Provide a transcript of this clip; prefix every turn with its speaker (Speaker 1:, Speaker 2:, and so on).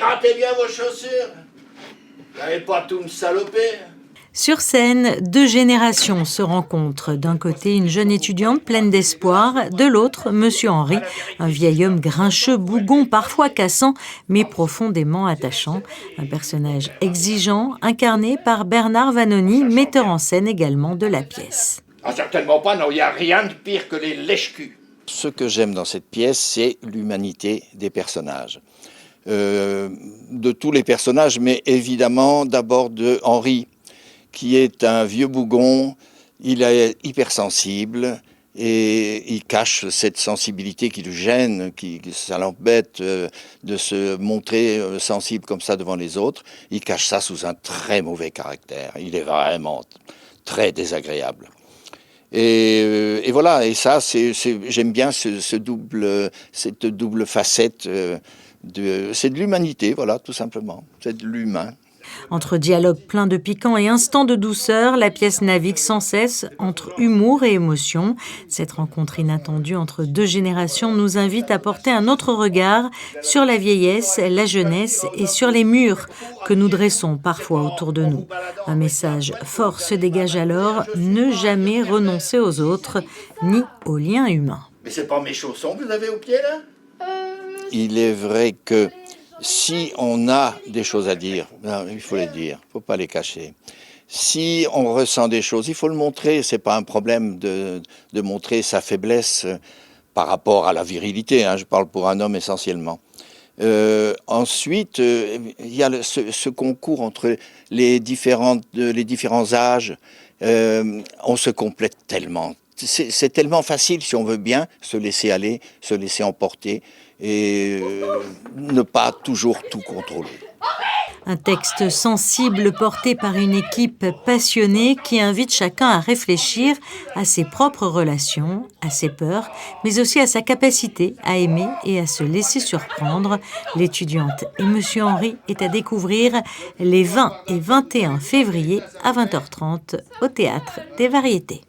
Speaker 1: grattez bien vos chaussures. Vous n'allez pas tout me saloper.
Speaker 2: Sur scène, deux générations se rencontrent. D'un côté, une jeune étudiante pleine d'espoir, de l'autre, Monsieur Henri, un vieil homme grincheux, bougon, parfois cassant, mais profondément attachant. Un personnage exigeant, incarné par Bernard Vanoni, metteur en scène également de la pièce.
Speaker 1: Ah, certainement pas, non, il n'y a rien de pire que les lèche-culs.
Speaker 3: Ce que j'aime dans cette pièce, c'est l'humanité des personnages. De tous les personnages, mais évidemment d'abord de Henri, qui est un vieux bougon. Il est hypersensible et il cache cette sensibilité qui le gêne, ça l'embête de se montrer sensible comme ça devant les autres. Il cache ça sous un très mauvais caractère. Il est vraiment très désagréable. Et voilà, et ça, j'aime bien cette double facette. C'est de l'humanité, voilà, tout simplement. C'est de l'humain.
Speaker 2: Entre dialogues pleins de piquant et instants de douceur, la pièce navigue sans cesse entre humour et émotion. Cette rencontre inattendue entre deux générations nous invite à porter un autre regard sur la vieillesse, la jeunesse et sur les murs que nous dressons parfois autour de nous. Un message fort se dégage alors, ne jamais renoncer aux autres, ni aux liens humains.
Speaker 1: Mais c'est pas mes chaussons que vous avez au pied, là?
Speaker 3: Il est vrai que si on a des choses à dire, il faut les dire, il ne faut pas les cacher. Si on ressent des choses, il faut le montrer. Ce n'est pas un problème de montrer sa faiblesse par rapport à la virilité. Je parle pour un homme essentiellement. Ensuite, il y a ce concours entre les différents âges. On se complète tellement. C'est tellement facile, si on veut bien, se laisser aller, se laisser emporter et ne pas toujours tout contrôler.
Speaker 2: Un texte sensible porté par une équipe passionnée qui invite chacun à réfléchir à ses propres relations, à ses peurs, mais aussi à sa capacité à aimer et à se laisser surprendre. L'étudiante et Monsieur Henri est à découvrir les 20 et 21 février à 20h30 au Théâtre des Variétés.